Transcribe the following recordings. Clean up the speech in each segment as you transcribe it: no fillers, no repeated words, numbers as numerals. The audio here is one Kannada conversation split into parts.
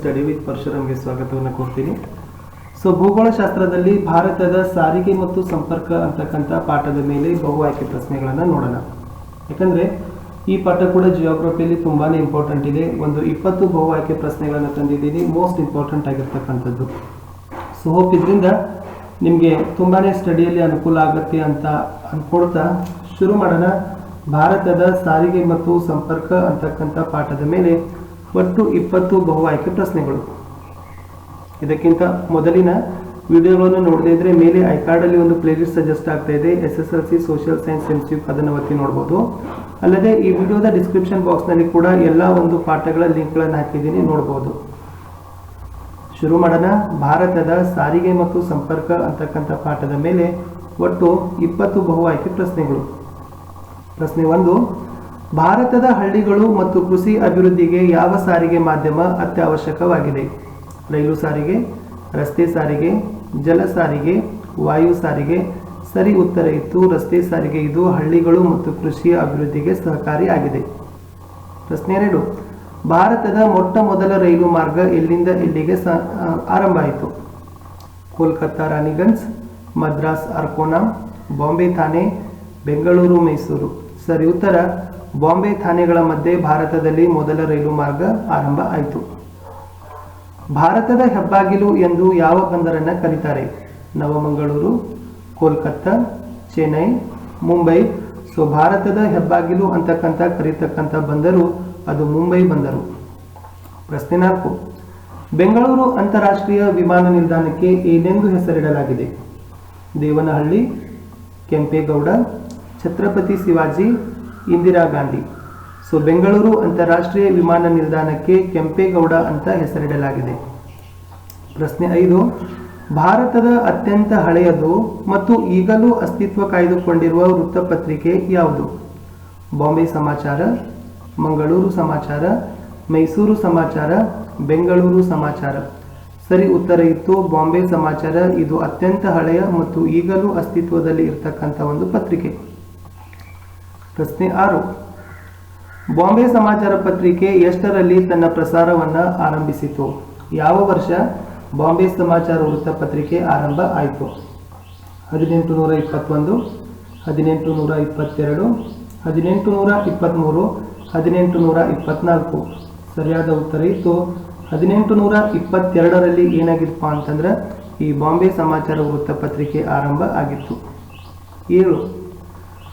ಸ್ಟಡಿ ವಿತ್ ಪರಶುರಾಮ್ಗೆ ಸ್ವಾಗತವನ್ನು ಕೊಡ್ತೀನಿ. ಭೂಗೋಳಶಾಸ್ತ್ರದಲ್ಲಿ ಭಾರತದ ಸಾರಿಗೆ ಮತ್ತು ಸಂಪರ್ಕ ಅಂತಕ್ಕಂಥ ಪಾಠದ ಮೇಲೆ ಬಹು ಆಯ್ಕೆ ಪ್ರಶ್ನೆಗಳನ್ನು ನೋಡೋಣ. ಯಾಕಂದರೆ ಈ ಪಾಠ ಕೂಡ ಜಿಯೋಗ್ರಫಿಯಲ್ಲಿ ತುಂಬಾ ಇಂಪಾರ್ಟೆಂಟ್ ಇದೆ. ಒಂದು 20 ಬಹು ಆಯ್ಕೆ ಪ್ರಶ್ನೆಗಳನ್ನು ತಂದಿದ್ದೀನಿ, ಮೋಸ್ಟ್ ಇಂಪಾರ್ಟೆಂಟ್ ಆಗಿರ್ತಕ್ಕಂಥದ್ದು. ಹೋಪ್ ಇದರಿಂದ ನಿಮಗೆ ತುಂಬಾ ಸ್ಟಡಿಯಲ್ಲಿ ಅನುಕೂಲ ಆಗುತ್ತೆ ಅಂತ ಅಂದ್ಕೊಳ್ತಾ ಶುರು ಮಾಡೋಣ. ಭಾರತದ ಸಾರಿಗೆ ಮತ್ತು ಸಂಪರ್ಕ ಅಂತಕ್ಕಂಥ ಪಾಠದ ಮೇಲೆ ಒಟ್ಟು 20 ಬಹು ಆಯ್ಕೆ ಪ್ರಶ್ನೆಗಳು. ಇದಕ್ಕಿಂತ ಮೊದಲಿನ ವಿಡಿಯೋಗಳನ್ನು ನೋಡದೇ ಇದ್ರೆ ಮೇಲೆ ಐಕಾರ್ಡಲ್ಲಿ ಒಂದು ಪ್ಲೇಲಿಸ್ಟ್ ಸಜೆಸ್ಟ್ ಆಗ್ತಾ ಇದೆ, SSLC ಸೋಷಿಯಲ್ ಸೈನ್ಸ್ MCQ, ಅದನ್ನು ಒತ್ತಿ ನೋಡ್ಬೋದು. ಅಲ್ಲದೆ ಈ ವಿಡಿಯೋದ ಡಿಸ್ಕ್ರಿಪ್ಷನ್ ಬಾಕ್ಸ್ನಲ್ಲಿ ಕೂಡ ಎಲ್ಲ ಒಂದು ಪಾಠಗಳ ಲಿಂಕ್ಗಳನ್ನು ಹಾಕಿದ್ದೀನಿ, ನೋಡ್ಬೋದು. ಶುರು ಮಾಡೋಣ. ಭಾರತದ ಸಾರಿಗೆ ಮತ್ತು ಸಂಪರ್ಕ ಅಂತಕ್ಕಂಥ ಪಾಠದ ಮೇಲೆ ಒಟ್ಟು 20 ಬಹು ಆಯ್ಕೆ ಪ್ರಶ್ನೆಗಳು. ಪ್ರಶ್ನೆ 1, ಭಾರತದ ಹಳ್ಳಿಗಳು ಮತ್ತು ಕೃಷಿ ಅಭಿವೃದ್ಧಿಗೆ ಯಾವ ಸಾರಿಗೆ ಮಾಧ್ಯಮ ಅತ್ಯವಶ್ಯಕವಾಗಿದೆ? ರೈಲು ಸಾರಿಗೆ, ರಸ್ತೆ ಸಾರಿಗೆ, ಜಲ ಸಾರಿಗೆ, ವಾಯು ಸಾರಿಗೆ. ಸರಿ ಉತ್ತರ ಇತ್ತು ರಸ್ತೆ ಸಾರಿಗೆ. ಇದು ಹಳ್ಳಿಗಳು ಮತ್ತು ಕೃಷಿಯ ಅಭಿವೃದ್ಧಿಗೆ ಸಹಕಾರಿಯಾಗಿದೆ. ಪ್ರಶ್ನೆ 2, ಭಾರತದ ಮೊಟ್ಟ ಮೊದಲ ರೈಲು ಮಾರ್ಗ ಎಲ್ಲಿಂದ ಎಲ್ಲಿಗೆ ಆರಂಭ ಆಯಿತು? ಕೋಲ್ಕತ್ತಾ ರಾಣಿಗಂಜ್, ಮದ್ರಾಸ್ ಅರ್ಕೋನಾ, ಬಾಂಬೆ ಥಾನೆ, ಬೆಂಗಳೂರು ಮೈಸೂರು. ಸರಿ ಉತ್ತರ ಬಾಂಬೆ ಥಾನೆಗಳ ಮಧ್ಯೆ ಭಾರತದಲ್ಲಿ ಮೊದಲ ರೈಲು ಮಾರ್ಗ ಆರಂಭ ಆಯಿತು. ಭಾರತದ ಹೆಬ್ಬಾಗಿಲು ಎಂದು ಯಾವ ಬಂದರನ್ನು ಕರೀತಾರೆ? ನವಮಂಗಳೂರು, ಕೋಲ್ಕತ್ತಾ, ಚೆನ್ನೈ, ಮುಂಬೈ. ಭಾರತದ ಹೆಬ್ಬಾಗಿಲು ಅಂತಕ್ಕಂಥ ಕರೀತಕ್ಕಂಥ ಬಂದರು ಅದು ಮುಂಬೈ ಬಂದರು. ಪ್ರಶ್ನೆ 4, ಬೆಂಗಳೂರು ಅಂತಾರಾಷ್ಟ್ರೀಯ ವಿಮಾನ ನಿಲ್ದಾಣಕ್ಕೆ ಏನೆಂದು ಹೆಸರಿಡಲಾಗಿದೆ? ದೇವನಹಳ್ಳಿ, ಕೆಂಪೇಗೌಡ, ಛತ್ರಪತಿ ಶಿವಾಜಿ, ಇಂದಿರಾ ಗಾಂಧಿ. ಬೆಂಗಳೂರು ಅಂತಾರಾಷ್ಟ್ರೀಯ ವಿಮಾನ ನಿಲ್ದಾಣಕ್ಕೆ ಕೆಂಪೇಗೌಡ ಅಂತ ಹೆಸರಿಡಲಾಗಿದೆ. ಪ್ರಶ್ನೆ 5, ಭಾರತದ ಅತ್ಯಂತ ಹಳೆಯದು ಮತ್ತು ಈಗಲೂ ಅಸ್ತಿತ್ವ ಕಾಯ್ದುಕೊಂಡಿರುವ ವೃತ್ತಪತ್ರಿಕೆ ಯಾವುದು? ಬಾಂಬೆ ಸಮಾಚಾರ, ಮಂಗಳೂರು ಸಮಾಚಾರ, ಮೈಸೂರು ಸಮಾಚಾರ, ಬೆಂಗಳೂರು ಸಮಾಚಾರ. ಸರಿ ಉತ್ತರ ಇತ್ತು ಬಾಂಬೆ ಸಮಾಚಾರ. ಇದು ಅತ್ಯಂತ ಹಳೆಯ ಮತ್ತು ಈಗಲೂ ಅಸ್ತಿತ್ವದಲ್ಲಿ ಇರತಕ್ಕಂಥ ಒಂದು ಪತ್ರಿಕೆ. ಪ್ರಶ್ನೆ 6, ಬಾಂಬೆ ಸಮಾಚಾರ ಪತ್ರಿಕೆ ಎಷ್ಟರಲ್ಲಿ ತನ್ನ ಪ್ರಸಾರವನ್ನು ಆರಂಭಿಸಿತು? ಯಾವ ವರ್ಷ ಬಾಂಬೆ ಸಮಾಚಾರ ವೃತ್ತಪತ್ರಿಕೆ ಆರಂಭ ಆಯಿತು? 1821, 1822, 1823, 1824. ಸರಿಯಾದ ಉತ್ತರ ಇತ್ತು 1822ರಲ್ಲಿ. ಏನಾಗಿತ್ತಪ್ಪ ಅಂತಂದ್ರೆ ಈ ಬಾಂಬೆ ಸಮಾಚಾರ ವೃತ್ತಪತ್ರಿಕೆ ಆರಂಭ ಆಗಿತ್ತು. 7,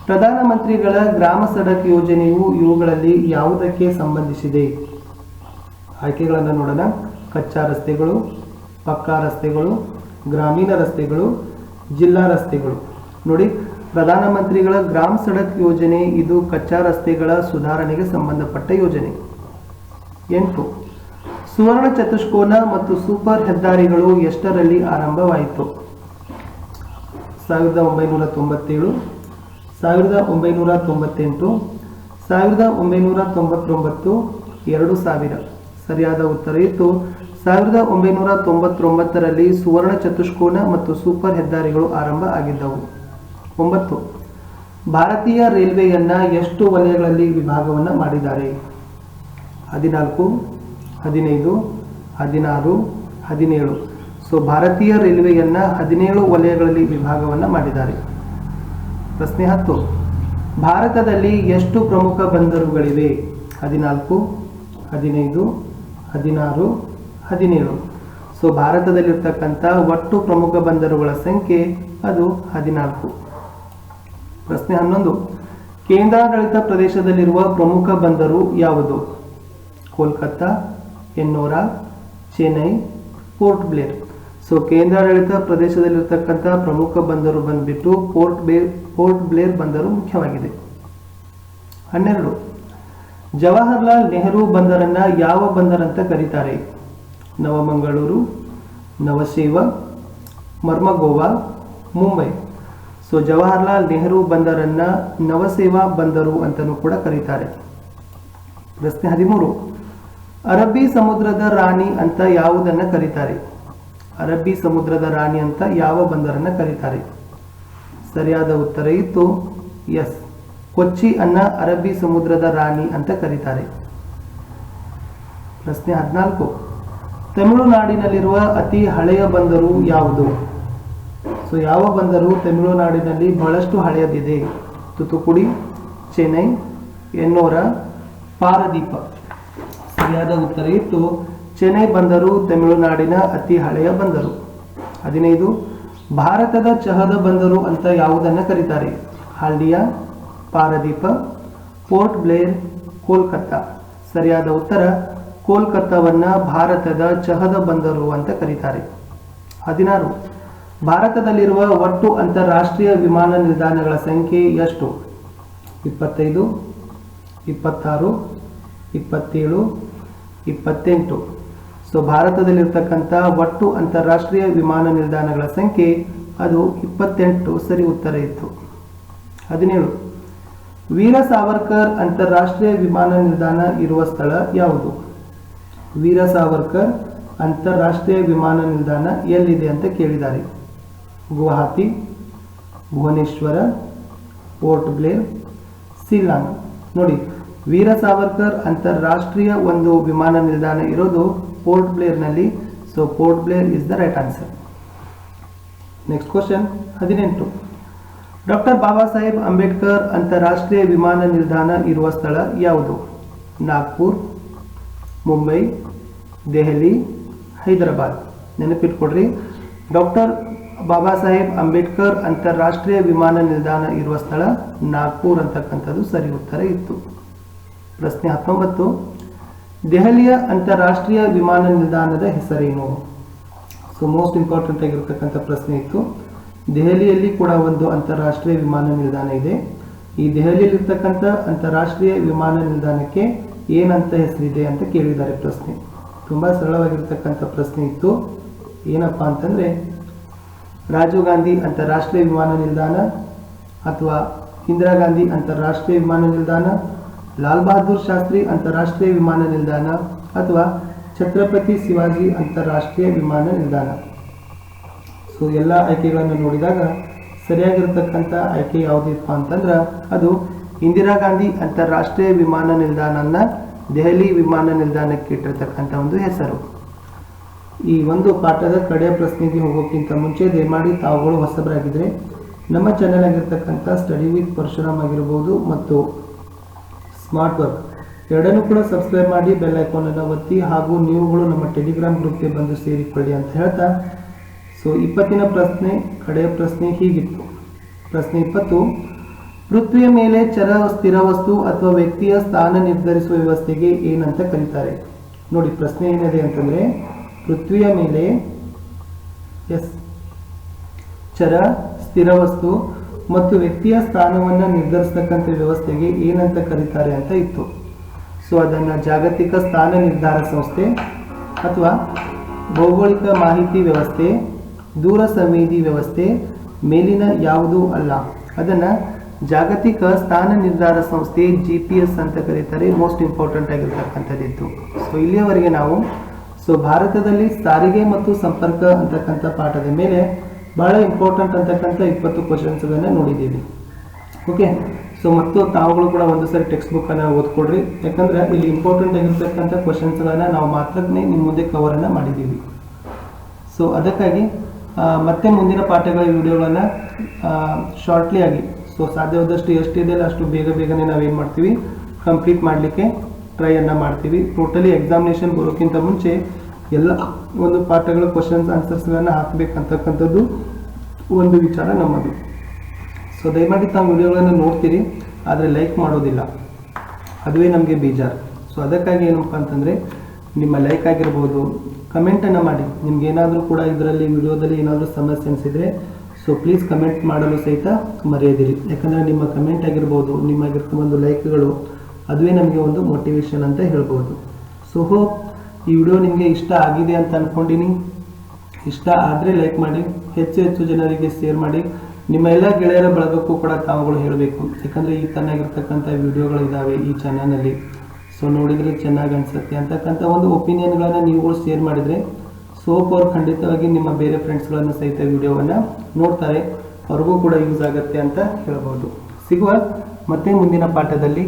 ಪ್ರಧಾನಮಂತ್ರಿಗಳ ಗ್ರಾಮ ಸಡಕ್ ಯೋಜನೆಯು ಇವುಗಳಲ್ಲಿ ಯಾವುದಕ್ಕೆ ಸಂಬಂಧಿಸಿದೆ? ಆಯ್ಕೆಗಳನ್ನು ನೋಡೋಣ. ಕಚ್ಚಾ ರಸ್ತೆಗಳು, ಪಕ್ಕಾ ರಸ್ತೆಗಳು, ಗ್ರಾಮೀಣ ರಸ್ತೆಗಳು, ಜಿಲ್ಲಾ ರಸ್ತೆಗಳು. ನೋಡಿ, ಪ್ರಧಾನಮಂತ್ರಿಗಳ ಗ್ರಾಮ ಸಡಕ್ ಯೋಜನೆ ಇದು ಕಚ್ಚಾ ರಸ್ತೆಗಳ ಸುಧಾರಣೆಗೆ ಸಂಬಂಧಪಟ್ಟ ಯೋಜನೆ. 8, ಸುವರ್ಣ ಚತುಷ್ಕೋನ ಮತ್ತು ಸೂಪರ್ ಹೆದ್ದಾರಿಗಳು ಎಷ್ಟರಲ್ಲಿ ಆರಂಭವಾಯಿತು? 1997, 1998, 1999, 2000. ಸರಿಯಾದ ಉತ್ತರ ಇತ್ತು 1999ರಲ್ಲಿ ಸುವರ್ಣ ಚತುಷ್ಕೋನ ಮತ್ತು ಸೂಪರ್ ಹೆದ್ದಾರಿಗಳು ಆರಂಭ ಆಗಿದ್ದವು. 9, ಭಾರತೀಯ ರೈಲ್ವೆಯನ್ನ ಎಷ್ಟು ವಲಯಗಳಲ್ಲಿ ವಿಭಾಗವನ್ನು ಮಾಡಿದ್ದಾರೆ? 14, 15, 16, 17. ಭಾರತೀಯ ರೈಲ್ವೆಯನ್ನ 17 ವಲಯಗಳಲ್ಲಿ ವಿಭಾಗವನ್ನು ಮಾಡಿದ್ದಾರೆ. ಪ್ರಶ್ನೆ 10, ಭಾರತದಲ್ಲಿ ಎಷ್ಟು ಪ್ರಮುಖ ಬಂದರುಗಳಿವೆ? 14, 15, 16, 17. ಭಾರತದಲ್ಲಿರ್ತಕ್ಕಂಥ ಒಟ್ಟು ಪ್ರಮುಖ ಬಂದರುಗಳ ಸಂಖ್ಯೆ ಅದು 14. ಪ್ರಶ್ನೆ 11, ಕೇಂದ್ರಾಡಳಿತ ಪ್ರದೇಶದಲ್ಲಿರುವ ಪ್ರಮುಖ ಬಂದರು ಯಾವುದು? ಕೋಲ್ಕತ್ತಾ, ಎನ್ನೋರಾ, ಚೆನ್ನೈ, ಪೋರ್ಟ್ ಬ್ಲೇರ್. ಕೇಂದ್ರಾಡಳಿತ ಪ್ರದೇಶದಲ್ಲಿರ್ತಕ್ಕಂಥ ಪ್ರಮುಖ ಬಂದರು ಬಂದ್ಬಿಟ್ಟು ಪೋರ್ಟ್ ಬ್ಲೇರ್ ಬಂದರು ಮುಖ್ಯವಾಗಿದೆ. 12, ಜವಾಹರ್ಲಾಲ್ ನೆಹರು ಬಂದರನ್ನ ಯಾವ ಬಂದರಂತ ಕರೀತಾರೆ? ನವಮಂಗಳೂರು, ನವಶೇವ, ಮರ್ಮಗೋವಾ, ಮುಂಬೈ. ಜವಾಹರ್ಲಾಲ್ ನೆಹರು ಬಂದರನ್ನ ನವಸೇವಾ ಬಂದರು ಅಂತಲೂ ಕೂಡ ಕರೀತಾರೆ. ಪ್ರಶ್ನೆ 13, ಅರಬ್ಬಿ ಸಮುದ್ರದ ರಾಣಿ ಅಂತ ಯಾವುದನ್ನ ಕರೀತಾರೆ? ಅರಬ್ಬಿ ಸಮುದ್ರದ ರಾಣಿ ಅಂತ ಯಾವ ಬಂದರನ್ನ ಕರೀತಾರೆ? ಸರಿಯಾದ ಉತ್ತರ ಇತ್ತು ಎಸ್, ಕೊಚ್ಚಿ ಅನ್ನ ಅರಬ್ಬಿ ಸಮುದ್ರದ ರಾಣಿ ಅಂತ ಕರೀತಾರೆ. ಪ್ರಶ್ನೆ 14, ತಮಿಳುನಾಡಿನಲ್ಲಿರುವ ಅತಿ ಹಳೆಯ ಬಂದರು ಯಾವುದು? ಸೊ ಯಾವ ಬಂದರು ತಮಿಳುನಾಡಿನಲ್ಲಿ ಬಹಳಷ್ಟು ಹಳೆಯದಿದೆ? ತುತುಕುಡಿ, ಚೆನ್ನೈ, ಎನ್ನೋರ, ಪಾರದೀಪ. ಸರಿಯಾದ ಉತ್ತರ ಇತ್ತು ಚೆನ್ನೈ ಬಂದರು ತಮಿಳುನಾಡಿನ ಅತಿ ಹಳೆಯ ಬಂದರು. 15 ಭಾರತದ ಚಹದ ಬಂದರು ಅಂತ ಯಾವುದನ್ನು ಕರೀತಾರೆ? Haldia, ಪಾರದೀಪ, port Blair, Kolkata. ಸರಿಯಾದ ಉತ್ತರ ಕೋಲ್ಕತ್ತಾವನ್ನ ಭಾರತದ ಚಹದ ಬಂದರು ಅಂತ ಕರೀತಾರೆ. 16 ಭಾರತದಲ್ಲಿರುವ ಒಟ್ಟು ಅಂತಾರಾಷ್ಟ್ರೀಯ ವಿಮಾನ ನಿಲ್ದಾಣಗಳ ಸಂಖ್ಯೆ ಎಷ್ಟು? 25, 26, 27, 28. ಸೊ ಭಾರತದಲ್ಲಿರ್ತಕ್ಕಂಥ ಒಟ್ಟು ಅಂತಾರಾಷ್ಟ್ರೀಯ ವಿಮಾನ ನಿಲ್ದಾಣಗಳ ಸಂಖ್ಯೆ ಅದು 28 ಸರಿ ಉತ್ತರ ಇತ್ತು. 17 ವೀರ ಸಾವರ್ಕರ್ ಅಂತಾರಾಷ್ಟ್ರೀಯ ವಿಮಾನ ನಿಲ್ದಾಣ ಇರುವ ಸ್ಥಳ ಯಾವುದು? ವೀರ ಸಾವರ್ಕರ್ ಅಂತಾರಾಷ್ಟ್ರೀಯ ವಿಮಾನ ನಿಲ್ದಾಣ ಎಲ್ಲಿದೆ ಅಂತ ಕೇಳಿದ್ದಾರೆ. ಗುವಾಹಟಿ, ಭುವನೇಶ್ವರ, ಪೋರ್ಟ್ ಬ್ಲೇರ್, ಶಿಲ್ಲಾಂಗ್. ನೋಡಿ, ವೀರ ಸಾವರ್ಕರ್ ಅಂತಾರಾಷ್ಟ್ರೀಯ ಒಂದು ವಿಮಾನ ನಿಲ್ದಾಣ ಇರೋದು ಪೋರ್ಟ್ ಬ್ಲೇರ್ನಲ್ಲಿ. So Port Blair is the right answer. Next question 18 doctor Baba Saheb Ambedkar ಅಂತಾರಾಷ್ಟ್ರೀಯ ವಿಮಾನ ನಿಲ್ದಾಣ ಇರುವ ಸ್ಥಳ ಯಾವುದು? ನಾಗ್ಪುರ್, ಮುಂಬೈ, ದೆಹಲಿ, ಹೈದರಾಬಾದ್. ನೆನಪಿಟ್ಕೊಡ್ರಿ, ಡಾಕ್ಟರ್ ಬಾಬಾ ಸಾಹೇಬ್ ಅಂಬೇಡ್ಕರ್ ಅಂತಾರಾಷ್ಟ್ರೀಯ ವಿಮಾನ ನಿಲ್ದಾಣ ಇರುವ ಸ್ಥಳ ನಾಗ್ಪುರ್ ಅಂತಕ್ಕಂಥದ್ದು ಸರಿ ಉತ್ತರ ಇತ್ತು. ಪ್ರಶ್ನೆ 19 ದೆಹಲಿಯ ಅಂತಾರಾಷ್ಟ್ರೀಯ ವಿಮಾನ ನಿಲ್ದಾಣದ ಹೆಸರೇನು? ಸೊ ಮೋಸ್ಟ್ ಇಂಪಾರ್ಟೆಂಟ್ ಆಗಿರ್ತಕ್ಕಂಥ ಪ್ರಶ್ನೆ ಇತ್ತು. ದೆಹಲಿಯಲ್ಲಿ ಕೂಡ ಒಂದು ಅಂತಾರಾಷ್ಟ್ರೀಯ ವಿಮಾನ ನಿಲ್ದಾಣ ಇದೆ. ಈ ದೆಹಲಿಯಲ್ಲಿರ್ತಕ್ಕಂಥ ಅಂತಾರಾಷ್ಟ್ರೀಯ ವಿಮಾನ ನಿಲ್ದಾಣಕ್ಕೆ ಏನಂತ ಹೆಸರಿದೆ ಅಂತ ಕೇಳಿದ್ದಾರೆ. ಪ್ರಶ್ನೆ ತುಂಬಾ ಸರಳವಾಗಿರ್ತಕ್ಕಂಥ ಪ್ರಶ್ನೆ ಇತ್ತು. ಏನಪ್ಪಾ ಅಂತಂದ್ರೆ ರಾಜೀವ್ ಗಾಂಧಿ ಅಂತಾರಾಷ್ಟ್ರೀಯ ವಿಮಾನ ನಿಲ್ದಾಣ, ಅಥವಾ ಇಂದಿರಾ ಗಾಂಧಿ ಅಂತಾರಾಷ್ಟ್ರೀಯ ವಿಮಾನ ನಿಲ್ದಾಣ, ಲಾಲ್ ಬಹದ್ದೂರ್ ಶಾಸ್ತ್ರಿ ಅಂತಾರಾಷ್ಟ್ರೀಯ ವಿಮಾನ ನಿಲ್ದಾಣ, ಅಥವಾ ಛತ್ರಪತಿ ಶಿವಾಜಿ ಅಂತಾರಾಷ್ಟ್ರೀಯ ವಿಮಾನ ನಿಲ್ದಾಣ. ಸೊ ಎಲ್ಲ ಆಯ್ಕೆಗಳನ್ನು ನೋಡಿದಾಗ ಸರಿಯಾಗಿರ್ತಕ್ಕಂಥ ಆಯ್ಕೆ ಯಾವುದಿಪ್ಪ ಅಂತಂದ್ರೆ ಅದು ಇಂದಿರಾ ಗಾಂಧಿ ಅಂತಾರಾಷ್ಟ್ರೀಯ ವಿಮಾನ ನಿಲ್ದಾಣನ ದೆಹಲಿ ವಿಮಾನ ನಿಲ್ದಾಣಕ್ಕೆ ಇಟ್ಟಿರ್ತಕ್ಕಂಥ ಒಂದು ಹೆಸರು. ಈ ಒಂದು ಪಾಠದ ಕಡೆಯ ಪ್ರಶ್ನೆಗೆ ಹೋಗೋಕ್ಕಿಂತ ಮುಂಚೆ ದಯಮಾಡಿ ತಾವುಗಳು ಹೊಸಬರಾಗಿದ್ದರೆ ನಮ್ಮ ಚಾನೆಲ್ ಆಗಿರ್ತಕ್ಕಂಥ ಸ್ಟಡಿ ವಿತ್ ಪರಶುರಾಮ್ ಆಗಿರ್ಬೋದು ಮತ್ತು ಸ್ಮಾರ್ಟ್ ವರ್ಕ್ ಎರಡನ್ನೂ ಕೂಡ ಸಬ್ಸ್ಕ್ರೈಬ್ ಮಾಡಿ ಬೆಲ್ ಐಕಾನ್ ಒತ್ತಿ, ಹಾಗೂ ನೀವುಗಳು ನಮ್ಮ ಟೆಲಿಗ್ರಾಮ್ ಗ್ರೂಪ್ಗೆ ಬಂದು ಸೇರಿಕೊಳ್ಳಿ ಅಂತ ಹೇಳ್ತಾ, ಸೊ 20ನೇ ಪ್ರಶ್ನೆ ಕಡೆಯ ಪ್ರಶ್ನೆ ಹೀಗಿತ್ತು. ಪ್ರಶ್ನೆ 20 ಪೃಥ್ವಿಯ ಮೇಲೆ ಚರ ಸ್ಥಿರ ವಸ್ತು ಅಥವಾ ವ್ಯಕ್ತಿಯ ಸ್ಥಾನ ನಿರ್ಧರಿಸುವ ವ್ಯವಸ್ಥೆಗೆ ಏನಂತ ಕರೀತಾರೆ? ನೋಡಿ, ಪ್ರಶ್ನೆ ಏನಿದೆ ಅಂತಂದ್ರೆ ಪೃಥ್ವಿಯ ಮೇಲೆ ಚರ ಸ್ಥಿರ ವಸ್ತು ಮತ್ತು ವ್ಯಕ್ತಿಯ ಸ್ಥಾನವನ್ನು ನಿರ್ಧರಿಸತಕ್ಕಂಥ ವ್ಯವಸ್ಥೆಗೆ ಏನಂತ ಕರೀತಾರೆ ಅಂತ ಇತ್ತು. ಸೊ ಅದನ್ನು ಜಾಗತಿಕ ಸ್ಥಾನ ನಿರ್ಧಾರ ಸಂಸ್ಥೆ, ಅಥವಾ ಭೌಗೋಳಿಕ ಮಾಹಿತಿ ವ್ಯವಸ್ಥೆ, ದೂರ ಸಂವೇದಿ ವ್ಯವಸ್ಥೆ, ಮೇಲಿನ ಯಾವುದೂ ಅಲ್ಲ. ಅದನ್ನು ಜಾಗತಿಕ ಸ್ಥಾನ ನಿರ್ಧಾರ ಸಂಸ್ಥೆ GPS ಅಂತ ಕರೀತಾರೆ. Most important ಆಗಿರ್ತಕ್ಕಂಥದ್ದಿತ್ತು. ಸೊ ಇಲ್ಲಿಯವರೆಗೆ ನಾವು ಭಾರತದಲ್ಲಿ ಸಾರಿಗೆ ಮತ್ತು ಸಂಪರ್ಕ ಅಂತಕ್ಕಂಥ ಪಾಠದ ಮೇಲೆ ಬಹಳ ಇಂಪಾರ್ಟೆಂಟ್ ಅಂತಕ್ಕಂಥ 20 ಕ್ವಶನ್ಸ್ಗಳನ್ನು ನೋಡಿದ್ದೀವಿ. ಓಕೆ, ಸೊ ಮತ್ತು ತಾವುಗಳು ಕೂಡ ಒಂದು ಸರಿ ಟೆಕ್ಸ್ಟ್ ಬುಕ್ಕನ್ನು ಓದ್ಕೊಡ್ರಿ. ಯಾಕಂದ್ರೆ ಇಲ್ಲಿ ಇಂಪಾರ್ಟೆಂಟ್ ಆಗಿರ್ತಕ್ಕಂಥ ಕ್ವಶನ್ಸ್ಗಳನ್ನು ನಾವು ಮಾತ್ರನೇ ನಿಮ್ಮ ಮುಂದೆ ಕವರನ್ನು ಮಾಡಿದ್ದೀವಿ. ಸೊ ಅದಕ್ಕಾಗಿ ಮತ್ತೆ ಮುಂದಿನ ಪಾಠಗಳ ವಿಡಿಯೋಗಳನ್ನು ಶಾರ್ಟ್ಲಿ ಆಗಿ, ಸೊ ಸಾಧ್ಯವಾದಷ್ಟು ಎಷ್ಟಿದೆಯಲ್ಲ ಅಷ್ಟು ಬೇಗನೆ ನಾವೇನು ಮಾಡ್ತೀವಿ ಕಂಪ್ಲೀಟ್ ಮಾಡಲಿಕ್ಕೆ ಟ್ರೈಯನ್ನು ಮಾಡ್ತೀವಿ. ಟೋಟಲಿ ಎಕ್ಸಾಮಿನೇಷನ್ ಬರೋಕ್ಕಿಂತ ಮುಂಚೆ ಎಲ್ಲ ಒಂದು ಪಾಠಗಳ ಕ್ವಶನ್ಸ್ ಆನ್ಸರ್ಸ್ಗಳನ್ನು ಹಾಕಬೇಕಂತಕ್ಕಂಥದ್ದು ಒಂದು ವಿಚಾರ ನಮ್ಮದು. ಸೊ ದಯಮಾಡಿ ತಾವು ವಿಡಿಯೋಗಳನ್ನು ನೋಡ್ತೀರಿ, ಆದರೆ ಲೈಕ್ ಮಾಡೋದಿಲ್ಲ, ಅದುವೇ ನಮಗೆ ಬೇಜಾರು. ಸೊ ಅದಕ್ಕಾಗಿ ಏನಪ್ಪ ಅಂತಂದರೆ ನಿಮ್ಮ ಲೈಕ್ ಆಗಿರ್ಬೋದು, ಕಮೆಂಟನ್ನು ಮಾಡಿ. ನಿಮ್ಗೇನಾದರೂ ಕೂಡ ಇದರಲ್ಲಿ ವಿಡಿಯೋದಲ್ಲಿ ಏನಾದರೂ ಸಮಸ್ಯೆ ಅನಿಸಿದರೆ ಸೊ ಪ್ಲೀಸ್ ಕಮೆಂಟ್ ಮಾಡಲು ಸಹಿತ ಮರೆಯದಿರಿ. ಯಾಕಂದರೆ ನಿಮ್ಮ ಕಮೆಂಟ್ ಆಗಿರ್ಬೋದು, ನಿಮ್ಮಾಗಿರ್ತ ಒಂದು ಲೈಕ್ಗಳು ಅದುವೇ ನಮಗೆ ಒಂದು ಮೋಟಿವೇಶನ್ ಅಂತ ಹೇಳ್ಬೋದು. ಸೊ ಹೋಪ್ ಈ ವಿಡಿಯೋ ನಿಮಗೆ ಇಷ್ಟ ಆಗಿದೆ ಅಂತ ಅಂದ್ಕೊಂಡಿನಿ. ಇಷ್ಟ ಆದರೆ ಲೈಕ್ ಮಾಡಿ, ಹೆಚ್ಚು ಜನರಿಗೆ ಶೇರ್ ಮಾಡಿ. ನಿಮ್ಮ ಎಲ್ಲ ಗೆಳೆಯರ ಬಳಗಕ್ಕೂ ಕೂಡ ತಾವುಗಳು ಹೇಳಬೇಕು. ಯಾಕಂದರೆ ಈ ಚೆನ್ನಾಗಿರ್ತಕ್ಕಂಥ ವಿಡಿಯೋಗಳಿದ್ದಾವೆ ಈ ಚಾನಲ್ನಲ್ಲಿ. ಸೊ ನೋಡಿದರೆ ಚೆನ್ನಾಗಿ ಅನಿಸುತ್ತೆ ಅಂತಕ್ಕಂಥ ಒಂದು ಒಪಿನಿಯನ್ಗಳನ್ನು ನೀವುಗಳು ಶೇರ್ ಮಾಡಿದರೆ ಸೋಪ್ ಅವ್ರು ಖಂಡಿತವಾಗಿ ನಿಮ್ಮ ಬೇರೆ ಫ್ರೆಂಡ್ಸ್ಗಳನ್ನು ಸಹಿತ ವಿಡಿಯೋವನ್ನು ನೋಡ್ತಾರೆ, ಅವ್ರಿಗೂ ಕೂಡ ಯೂಸ್ ಆಗುತ್ತೆ ಅಂತ ಹೇಳ್ಬೋದು. ಸಿಗುವ ಮತ್ತೆ ಮುಂದಿನ ಪಾಠದಲ್ಲಿ.